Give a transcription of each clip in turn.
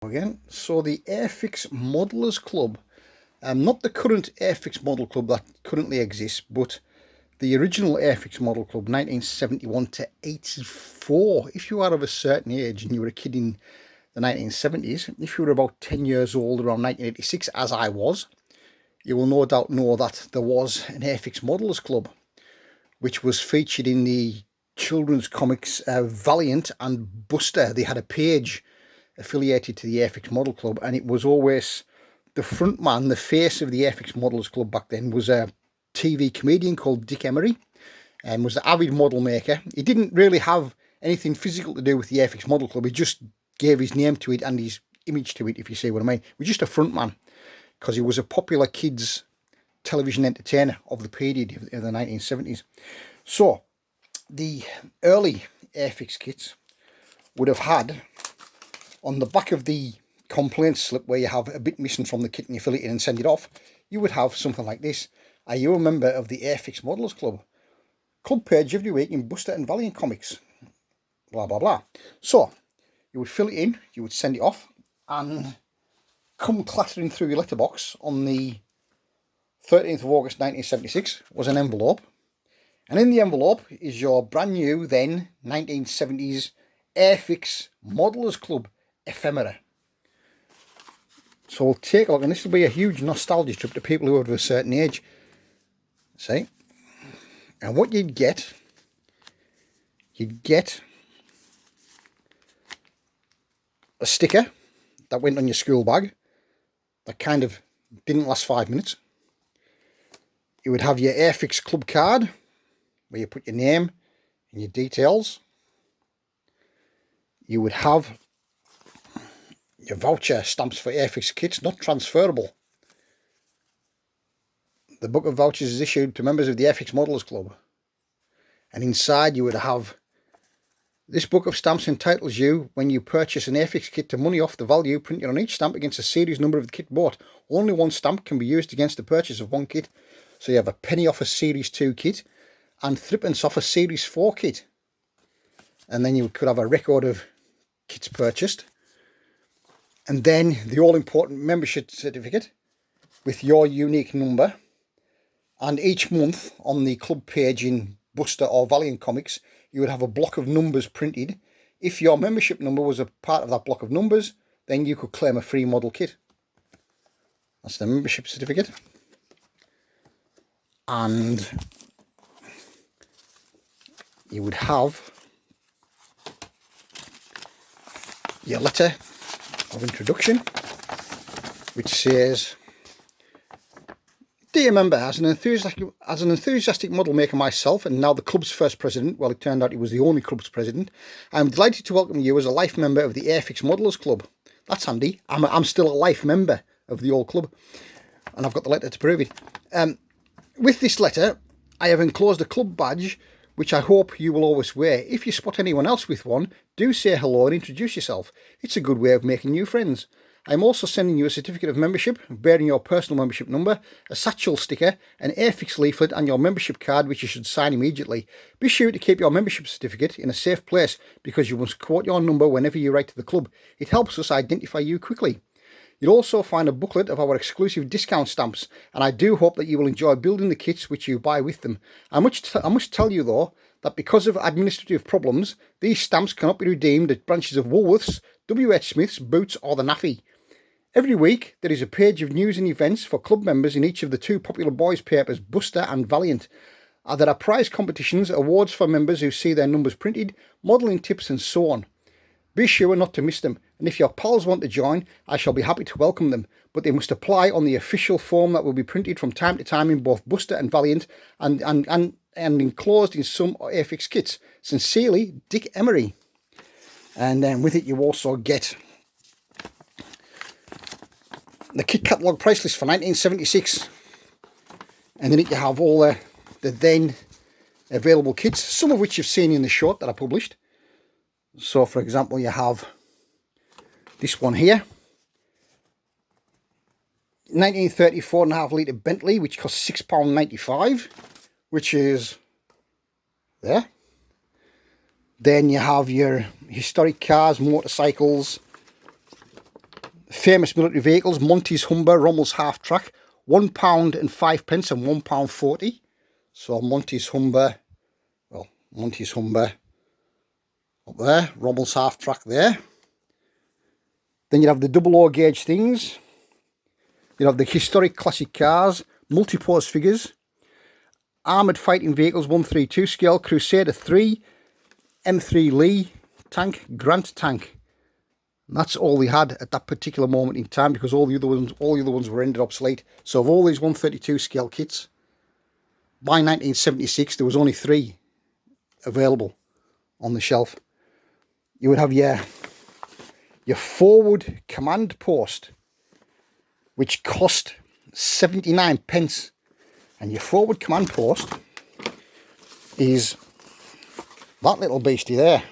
Again, so the Airfix Modelers Club, not the current Airfix Model Club that currently exists, but the original Airfix Model Club, 1971 to 84. If you are of a certain age and you were a kid in the 1970s, if you were about 10 years old around 1986, as I was, you will no doubt know that there was an Airfix Modelers Club, which was featured in the children's comics Valiant and Buster. They had a page affiliated to the Airfix Model Club, and it was always the front man, the face of the Airfix Modelers Club back then, was a TV comedian called Dick Emery, and was an avid model maker. He didn't really have anything physical to do with the Airfix Model Club. He just gave his name to it and his image to it, if you see what I mean. He was just a front man because he was a popular kids television entertainer of the period of the 1970s. So the early Airfix kits would have had, on the back of the complaint slip where you have a bit missing from the kit and you fill it in and send it off, you would have something like this. Are you a member of the Airfix Modelers Club? Club page every week in Buster and Valiant comics. Blah, blah, blah. So, you would fill it in, you would send it off, and come clattering through your letterbox on the 13th of August 1976 was an envelope. And in the envelope is your brand new, then, 1970s Airfix Modelers Club ephemera. So we'll take a look, and this will be a huge nostalgia trip to people who are of a certain age. See? And what you'd get a sticker that went on your school bag that kind of didn't last 5 minutes. You would have your Airfix Club card where you put your name and your details. You would have your voucher stamps for Airfix kits, not transferable. The book of vouchers is issued to members of the Airfix Modelers Club. And inside you would have, this book of stamps entitles you, when you purchase an Airfix kit, to money off the value printed on each stamp against a series number of the kit bought. Only one stamp can be used against the purchase of one kit. So you have a penny off a Series 2 kit and threepence off a Series 4 kit. And then you could have a record of kits purchased. And then the all-important membership certificate with your unique number. And each month on the club page in Buster or Valiant comics, you would have a block of numbers printed. If your membership number was a part of that block of numbers, then you could claim a free model kit. That's the membership certificate. And you would have your letter of introduction, which says, "Dear member, as an enthusiastic model maker myself, and now the club's first president," well, it turned out he was the only club's president, "I'm delighted to welcome you as a life member of the Airfix Modelers Club." That's handy. I'm still a life member of the old club, and I've got the letter to prove it. With this letter, I have enclosed a club badge, which I hope you will always wear. If you spot anyone else with one, do say hello and introduce yourself. It's a good way of making new friends. I'm also sending you a certificate of membership bearing your personal membership number, a satchel sticker, an Airfix leaflet and your membership card, which you should sign immediately. Be sure to keep your membership certificate in a safe place because you must quote your number whenever you write to the club. It helps us identify you quickly. You'll also find a booklet of our exclusive discount stamps, and I do hope that you will enjoy building the kits which you buy with them. I must tell you though, that because of administrative problems, these stamps cannot be redeemed at branches of Woolworths, WH Smith's, Boots or the Naffy. Every week there is a page of news and events for club members in each of the two popular boys' papers, Buster and Valiant. There are prize competitions, awards for members who see their numbers printed, modelling tips and so on. Be sure not to miss them, and if your pals want to join, I shall be happy to welcome them, but they must apply on the official form that will be printed from time to time in both Buster and Valiant and enclosed in some Airfix kits. Sincerely, Dick Emery. And then with it you also get the kit catalogue price list for 1976, and in it you have all the then available kits, some of which you've seen in the short that I published. So for example, you have this one here, 1934 1/2 litre Bentley, which costs £6.95, which is there. Then you have your historic cars, motorcycles, famous military vehicles, Monty's Humber, Rommel's Half Track, £1 and 5p and £1.40. So Monty's Humber, well, Monty's Humber up there, Rommel's Half Track there. Then you have the double O gauge things. You have the historic classic cars, multi-pose figures, armoured fighting vehicles 132 scale, Crusader 3, M3 Lee tank, Grant tank. And that's all they had at that particular moment in time, because all the other ones were rendered obsolete. So of all these 132 scale kits, by 1976 there was only 3 available on the shelf. You would have your forward command post, which cost 79p, and your forward command post is that little beastie there.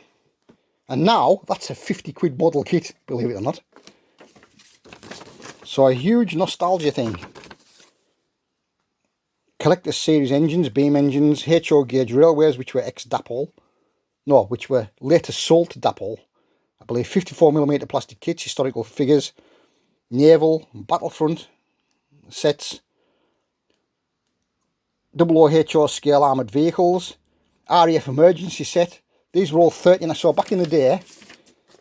And now that's a 50 quid model kit, believe it or not. So a huge nostalgia thing. Collector's series engines, beam engines, HO gauge railways, which were ex-Dapol. No, which were later sold to Dapol. I believe 54mm plastic kits, historical figures, naval, battlefront sets, double OHO scale armoured vehicles, RAF emergency set. These were all 39. So back in the day,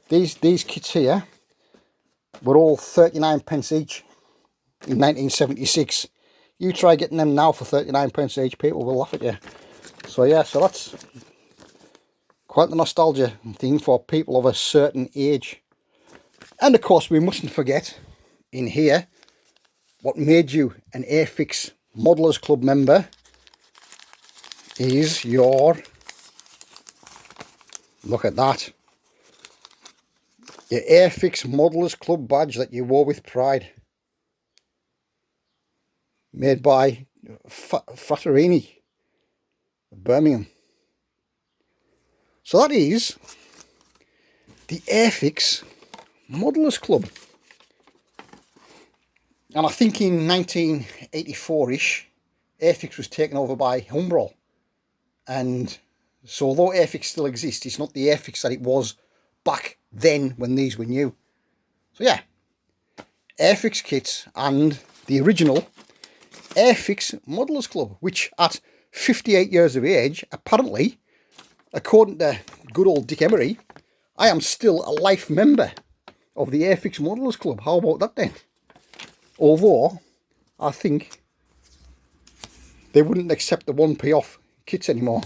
these kits here were all 39p each in 1976. You try getting them now for 39p each, people will laugh at you. So yeah, so that's quite the nostalgia thing for people of a certain age. And of course, we mustn't forget in here what made you an Airfix Modelers Club member is your, look at that, your Airfix Modelers Club badge that you wore with pride, made by Fratellini, Birmingham. So that is the Airfix Modelers Club. And I think in 1984-ish, Airfix was taken over by Humbrol. And so although Airfix still exists, it's not the Airfix that it was back then when these were new. So yeah, Airfix kits and the original Airfix Modelers Club, which at 58 years of age, apparently, according to good old Dick Emery, I am still a life member of the Airfix Modelers Club. How about that then? Although, I think they wouldn't accept the 1p off kits anymore.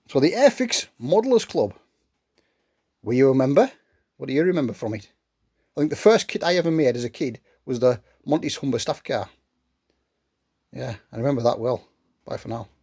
So the Airfix Modelers Club. Were you a member? What do you remember from it? I think the first kit I ever made as a kid was the Monty's Humber staff car. Yeah, I remember that well. Bye for now.